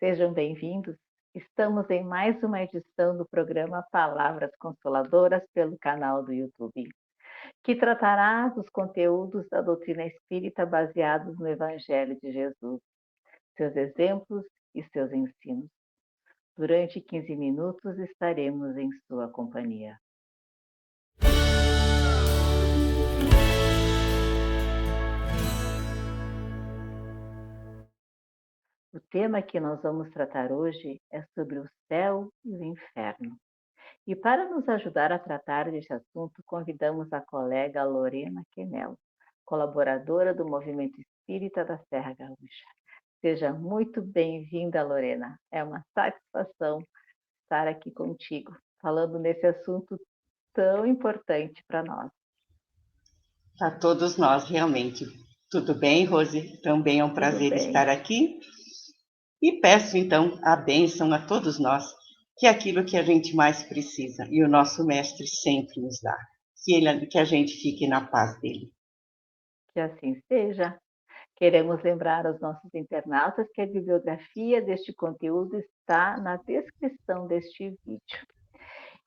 Sejam bem-vindos. Estamos em mais uma edição do programa Palavras Consoladoras pelo canal do YouTube, que tratará dos conteúdos da doutrina espírita baseados no Evangelho de Jesus, seus exemplos e seus ensinos. Durante 15 minutos estaremos em sua companhia. O tema que nós vamos tratar hoje é sobre o céu e o inferno. E para nos ajudar a tratar deste assunto, convidamos a colega Lorena Quenel, colaboradora do Movimento Espírita da Serra Gaúcha. Seja muito bem-vinda, Lorena. É uma satisfação estar aqui contigo, falando nesse assunto tão importante para nós. Para todos nós, realmente. Tudo bem, Rose? Também é um prazer estar aqui. E peço, então, a bênção a todos nós, que é aquilo que a gente mais precisa, e o nosso Mestre sempre nos dá. Que a gente fique na paz dele. Que assim seja. Queremos lembrar aos nossos internautas que a bibliografia deste conteúdo está na descrição deste vídeo.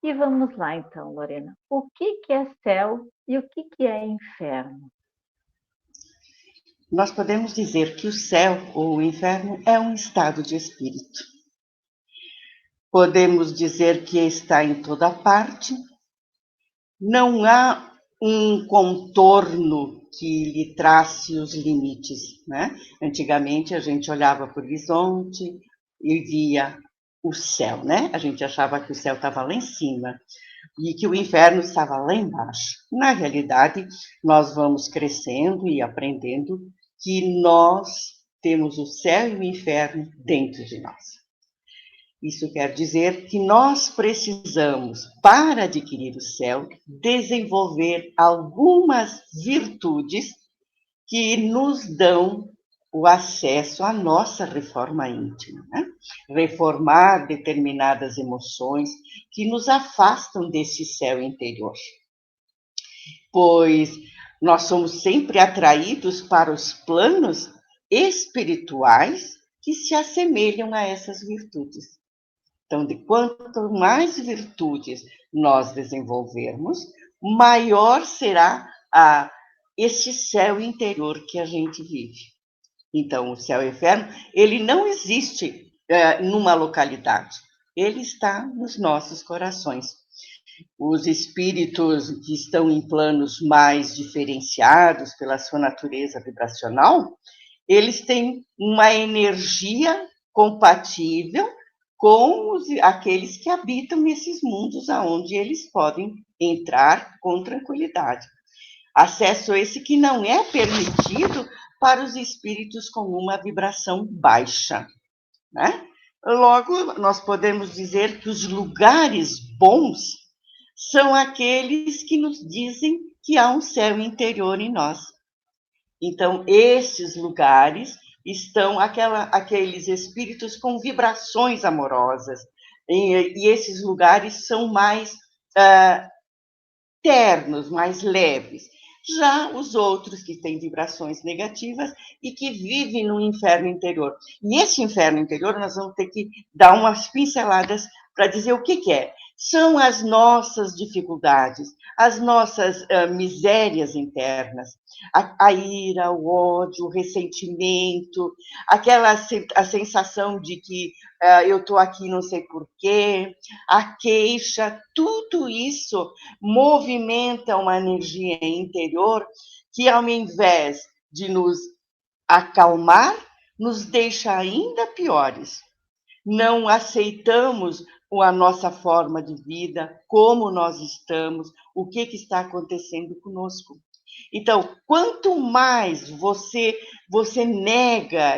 E vamos lá então, Lorena. O que é céu e o que é inferno? Nós podemos dizer que o céu ou o inferno é um estado de espírito. Podemos dizer que está em toda parte. Não há um contorno que lhe trace os limites, né? Antigamente a gente olhava para o horizonte e via o céu, né? A gente achava que o céu estava lá em cima e que o inferno estava lá embaixo. Na realidade, nós vamos crescendo e aprendendo que nós temos o céu e o inferno dentro de nós. Isso quer dizer que nós precisamos, para adquirir o céu, desenvolver algumas virtudes que nos dão o acesso à nossa reforma íntima, né? Reformar determinadas emoções que nos afastam desse céu interior. Pois nós somos sempre atraídos para os planos espirituais que se assemelham a essas virtudes. Então, de quanto mais virtudes nós desenvolvermos, maior será este céu interior que a gente vive. Então, o céu e o inferno, ele não existe numa localidade, ele está nos nossos corações. Os espíritos que estão em planos mais diferenciados pela sua natureza vibracional, eles têm uma energia compatível com aqueles que habitam nesses mundos aonde eles podem entrar com tranquilidade. Acesso esse que não é permitido para os espíritos com uma vibração baixa, né? Logo, nós podemos dizer que os lugares bons são aqueles que nos dizem que há um céu interior em nós. Então, esses lugares estão aqueles espíritos com vibrações amorosas, e esses lugares são mais ternos, mais leves. Já os outros que têm vibrações negativas e que vivem no inferno interior. E esse inferno interior nós vamos ter que dar umas pinceladas para dizer o que é. São as nossas dificuldades, as nossas misérias internas, a ira, o ódio, o ressentimento, a sensação de que eu estou aqui não sei porquê, a queixa, tudo isso movimenta uma energia interior que, ao invés de nos acalmar, nos deixa ainda piores. Não aceitamos a nossa forma de vida, como nós estamos, o que está acontecendo conosco. Então, quanto mais você nega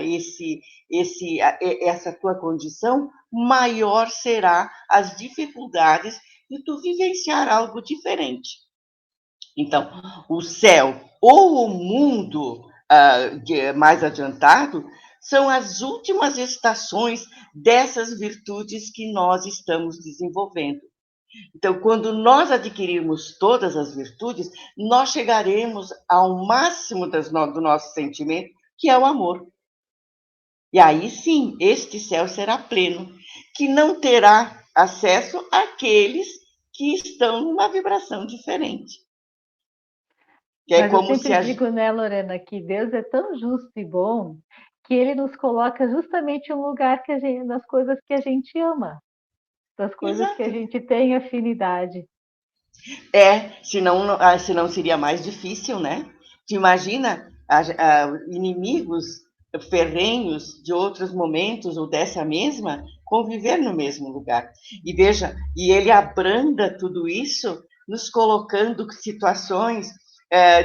essa tua condição, maior será as dificuldades de tu vivenciar algo diferente. Então, o céu ou o mundo mais adiantado são as últimas estações dessas virtudes que nós estamos desenvolvendo. Então, quando nós adquirirmos todas as virtudes, nós chegaremos ao máximo do nosso sentimento, que é o amor. E aí sim, este céu será pleno, que não terá acesso àqueles que estão numa vibração diferente. Que é Mas eu como se sempre a... digo, né, Lorena, que Deus é tão justo e bom que ele nos coloca justamente no lugar que nas coisas que a gente ama, das coisas que a Exato. gente tem afinidade. Senão seria mais difícil, né? Tu imagina inimigos ferrenhos de outros momentos ou dessa mesma conviver no mesmo lugar. E veja, e ele abranda tudo isso, nos colocando situações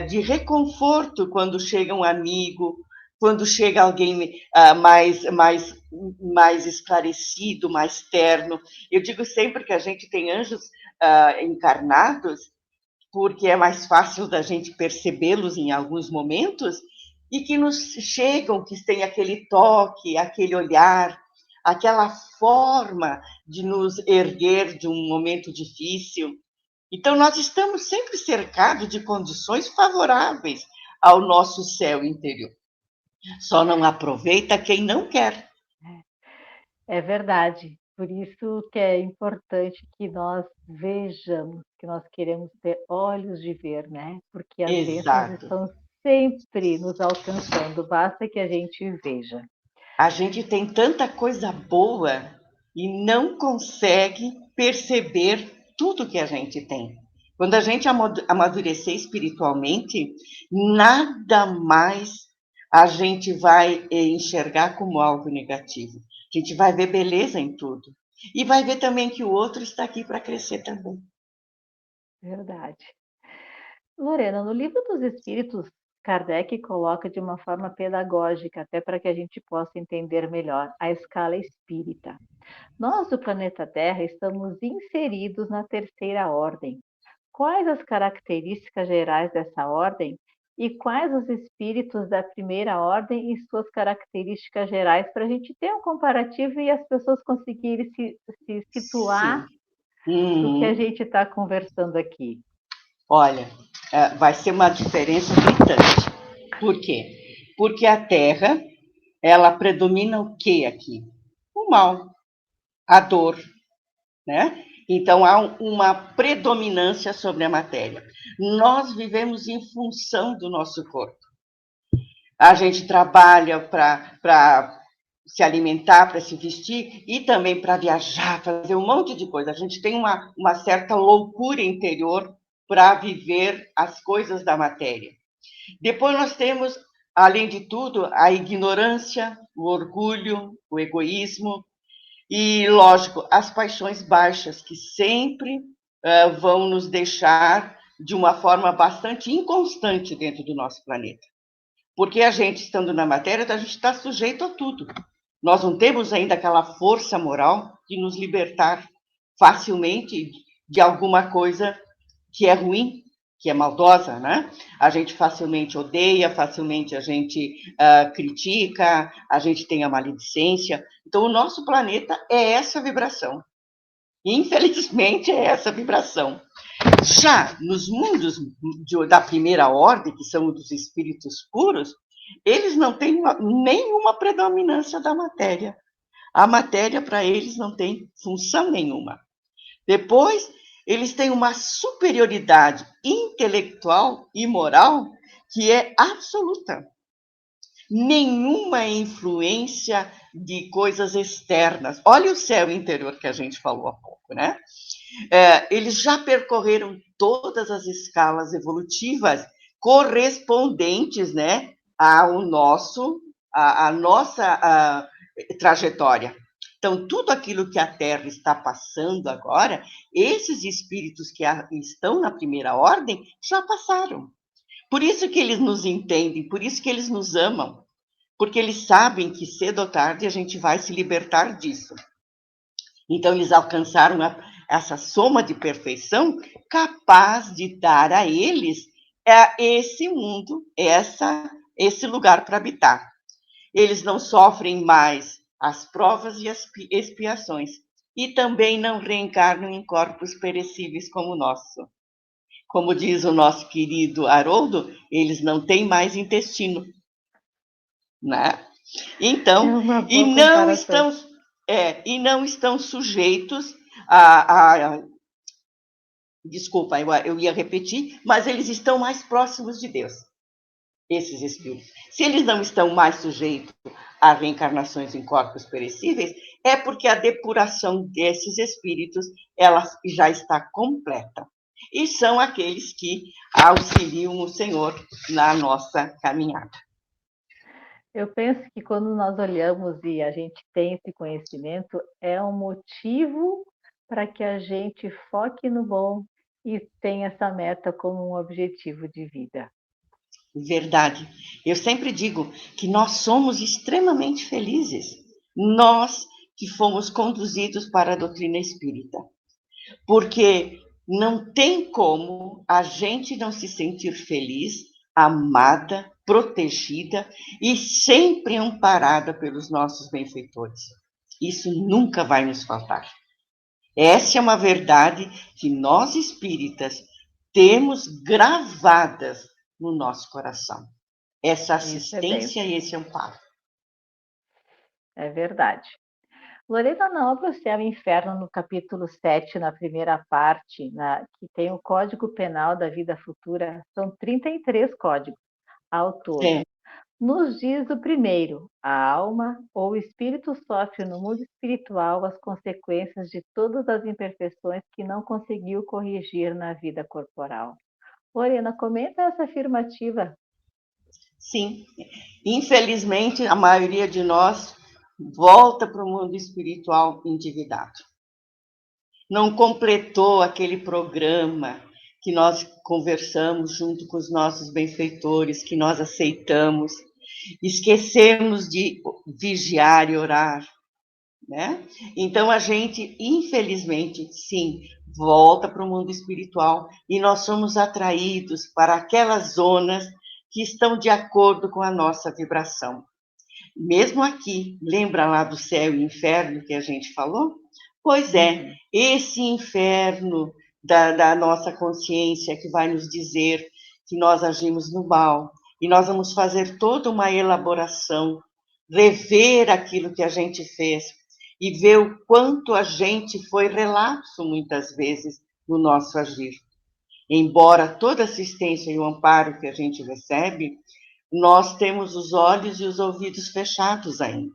de reconforto quando chega um amigo, quando chega alguém mais esclarecido, mais terno. Eu digo sempre que a gente tem anjos encarnados, porque é mais fácil da gente percebê-los em alguns momentos, e que nos chegam, que tem aquele toque, aquele olhar, aquela forma de nos erguer de um momento difícil. Então, nós estamos sempre cercados de condições favoráveis ao nosso céu interior. Só não aproveita quem não quer. É verdade. Por isso que é importante que nós vejamos, que nós queremos ter olhos de ver, né? Porque as bênçãos Exato. estão sempre nos alcançando, basta que a gente veja. A gente tem tanta coisa boa e não consegue perceber tudo que a gente tem. Quando a gente amadurecer espiritualmente, nada mais a gente vai enxergar como algo negativo. A gente vai ver beleza em tudo. E vai ver também que o outro está aqui para crescer também. Verdade. Lorena, no Livro dos Espíritos, Kardec coloca de uma forma pedagógica, até para que a gente possa entender melhor, a escala espírita. Nós do planeta Terra estamos inseridos na terceira ordem. Quais as características gerais dessa ordem e quais os espíritos da primeira ordem e suas características gerais, para a gente ter um comparativo e as pessoas conseguirem se situar Sim. no que a Uhum. gente está conversando aqui? Olha, vai ser uma diferença gritante. Por quê? Porque a Terra, ela predomina o que aqui? O mal, a dor, né? Então há uma predominância sobre a matéria. Nós vivemos em função do nosso corpo. A gente trabalha para se alimentar, para se vestir e também para viajar, fazer um monte de coisa. A gente tem uma certa loucura interior para viver as coisas da matéria. Depois nós temos, além de tudo, a ignorância, o orgulho, o egoísmo e, lógico, as paixões baixas, que sempre vão nos deixar de uma forma bastante inconstante dentro do nosso planeta. Porque a gente, estando na matéria, a gente está sujeito a tudo. Nós não temos ainda aquela força moral de nos libertar facilmente de alguma coisa que é ruim, que é maldosa, né? A gente facilmente odeia, facilmente a gente critica, a gente tem a maledicência. Então, o nosso planeta é essa vibração. Infelizmente, é essa vibração. Já nos mundos da primeira ordem, que são dos espíritos puros, eles não têm nenhuma predominância da matéria. A matéria, para eles, não tem função nenhuma. Depois, eles têm uma superioridade intelectual e moral que é absoluta. Nenhuma influência de coisas externas. Olha o céu interior que a gente falou há pouco, né? Eles já percorreram todas as escalas evolutivas correspondentes, né, ao a nossa trajetória. Então, tudo aquilo que a Terra está passando agora, esses espíritos que estão na primeira ordem já passaram. Por isso que eles nos entendem, por isso que eles nos amam, porque eles sabem que cedo ou tarde a gente vai se libertar disso. Então, eles alcançaram essa soma de perfeição capaz de dar a eles esse mundo, esse lugar para habitar. Eles não sofrem mais as provas e as expiações. E também não reencarnam em corpos perecíveis como o nosso. Como diz o nosso querido Haroldo, eles não têm mais intestino, né? Então, É uma e boa não comparação. estão, e não estão sujeitos a desculpa, eu ia repetir, mas eles estão mais próximos de Deus, esses espíritos. Se eles não estão mais sujeitos a reencarnações em corpos perecíveis, é porque a depuração desses espíritos ela já está completa. E são aqueles que auxiliam o Senhor na nossa caminhada. Eu penso que quando nós olhamos e a gente tem esse conhecimento, é um motivo para que a gente foque no bom e tenha essa meta como um objetivo de vida. Verdade. Eu sempre digo que nós somos extremamente felizes. Nós que fomos conduzidos para a doutrina espírita. Porque não tem como a gente não se sentir feliz, amada, protegida e sempre amparada pelos nossos benfeitores. Isso nunca vai nos faltar. Essa é uma verdade que nós espíritas temos gravadas no nosso coração. Essa Isso é bem, assistência e esse amparo. é verdade. Lorena, na obra O Céu e o Inferno, no capítulo 7, na primeira parte, que tem o Código Penal da Vida Futura, são 33 códigos ao todo. É, Nos diz o primeiro: a alma ou o espírito sofre no mundo espiritual as consequências de todas as imperfeições que não conseguiu corrigir na vida corporal. Lorena, comenta essa afirmativa. sim. Infelizmente, a maioria de nós volta para o mundo espiritual endividado. Não completou aquele programa que nós conversamos junto com os nossos benfeitores, que nós aceitamos. Esquecemos de vigiar e orar, né? Então a gente, infelizmente, sim, volta para o mundo espiritual e nós somos atraídos para aquelas zonas que estão de acordo com a nossa vibração. Mesmo aqui, lembra lá do céu e inferno que a gente falou? Pois é, Uhum. esse inferno da nossa consciência que vai nos dizer que nós agimos no mal, e nós vamos fazer toda uma elaboração, rever aquilo que a gente fez e ver o quanto a gente foi relapso muitas vezes no nosso agir. Embora toda assistência e o amparo que a gente recebe, nós temos os olhos e os ouvidos fechados ainda.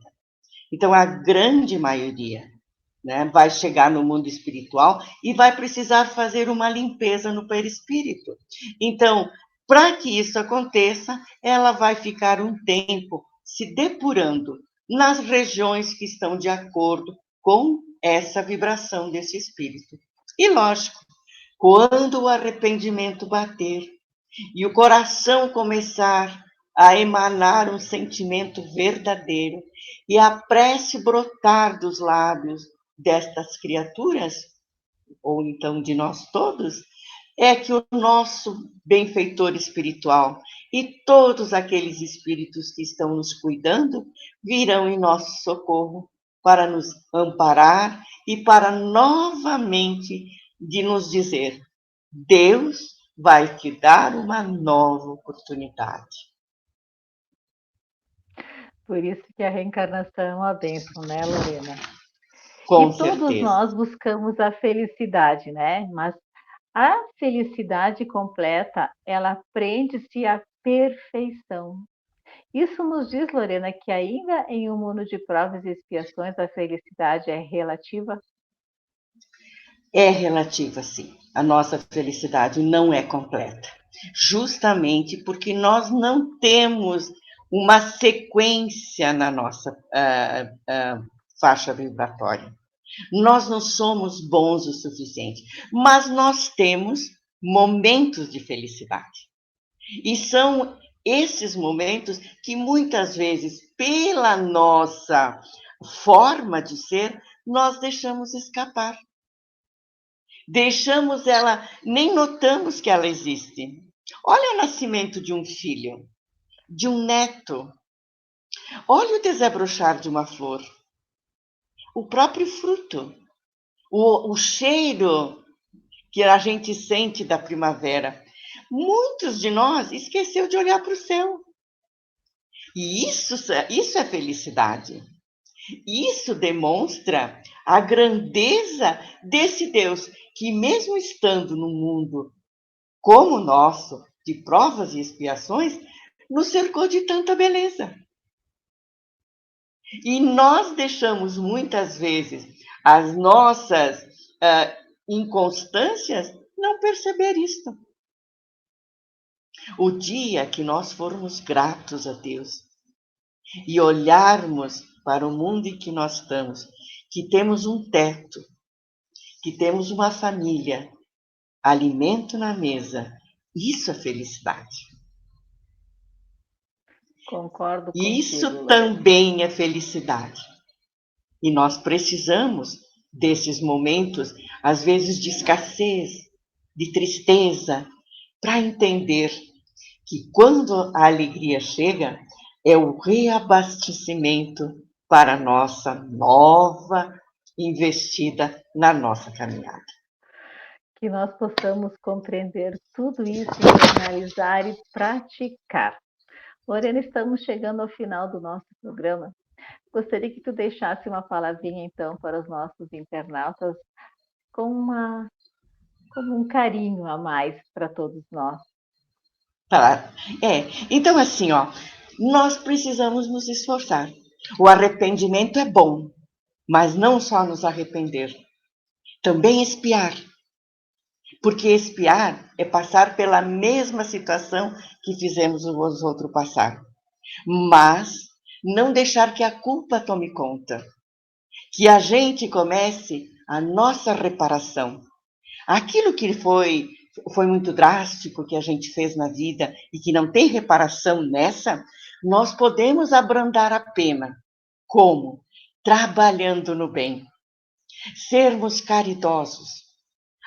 Então, a grande maioria, né, vai chegar no mundo espiritual e vai precisar fazer uma limpeza no perispírito. Então, para que isso aconteça, ela vai ficar um tempo se depurando nas regiões que estão de acordo com essa vibração desse espírito. E lógico, quando o arrependimento bater e o coração começar a emanar um sentimento verdadeiro e a prece brotar dos lábios destas criaturas, ou então de nós todos, é que o nosso benfeitor espiritual e todos aqueles espíritos que estão nos cuidando virão em nosso socorro para nos amparar e para novamente de nos dizer: Deus vai te dar uma nova oportunidade. Por isso que a reencarnação é uma bênção, né, Lorena? Com E todos certeza. nós buscamos a felicidade, né? Mas a felicidade completa, ela prende-se à perfeição. Isso nos diz, Lorena, que ainda em um mundo de provas e expiações, a felicidade é relativa? É relativa, sim. A nossa felicidade não é completa. Justamente porque nós não temos uma sequência na nossa faixa vibratória. Nós não somos bons o suficiente, mas nós temos momentos de felicidade. E são esses momentos que muitas vezes, pela nossa forma de ser, nós deixamos escapar. Deixamos ela, nem notamos que ela existe. Olha o nascimento de um filho, de um neto. Olha o desabrochar de uma flor. O próprio fruto. O cheiro que a gente sente da primavera. Muitos de nós esqueceu de olhar para o céu. E isso é felicidade. Isso demonstra a grandeza desse Deus que, mesmo estando no mundo como o nosso, de provas e expiações, nos cercou de tanta beleza. E nós deixamos muitas vezes as nossas inconstâncias não perceber isto. O dia que nós formos gratos a Deus e olharmos para o mundo em que nós estamos, que temos um teto, que temos uma família, alimento na mesa, isso é felicidade. Concordo contigo, Isso Lorena. também é felicidade. E nós precisamos desses momentos, às vezes de escassez, de tristeza, para entender que quando a alegria chega, é o reabastecimento para a nossa nova investida na nossa caminhada. Que nós possamos compreender tudo isso, internalizar e praticar. Lorena, estamos chegando ao final do nosso programa. Gostaria que tu deixasse uma palavrinha, então, para os nossos internautas, como um carinho a mais para todos nós. Tá? Então assim, nós precisamos nos esforçar. O arrependimento é bom, mas não só nos arrepender, também espiar. Porque espiar é passar pela mesma situação que fizemos os outros passar. Mas não deixar que a culpa tome conta. Que a gente comece a nossa reparação. Aquilo que foi muito drástico que a gente fez na vida e que não tem reparação nessa, nós podemos abrandar a pena. Como? Trabalhando no bem. Sermos caridosos.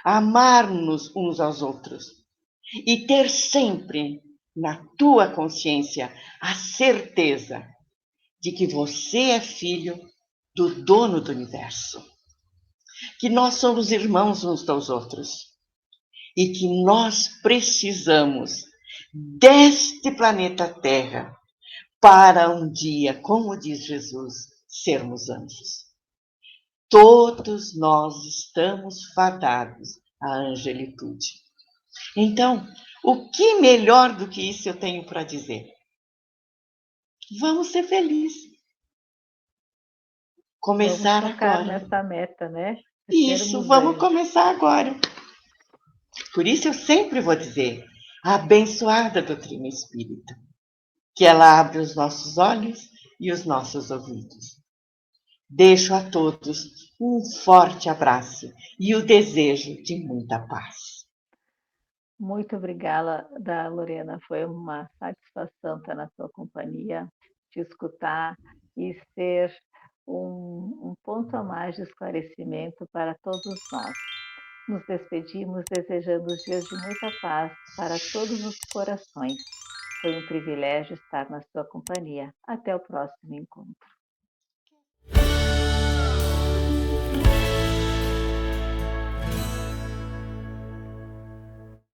Amar-nos uns aos outros. E ter sempre na tua consciência a certeza de que você é filho do dono do universo. Que nós somos irmãos uns dos outros. E que nós precisamos deste planeta Terra para um dia, como diz Jesus, sermos anjos. Todos nós estamos fadados à angelitude. Então, o que melhor do que isso eu tenho para dizer? Vamos ser felizes. Vamos Começar focar agora. nessa meta, né? De Isso, sermos vamos anjos. começar agora. Por isso eu sempre vou dizer, a abençoada doutrina espírita, que ela abre os nossos olhos e os nossos ouvidos. Deixo a todos um forte abraço e o desejo de muita paz. Muito obrigada, Lorena. Foi uma satisfação estar na sua companhia, te escutar e ser um ponto a mais de esclarecimento para todos nós. Nos despedimos desejando os dias de muita paz para todos os corações. Foi um privilégio estar na sua companhia. Até o próximo encontro.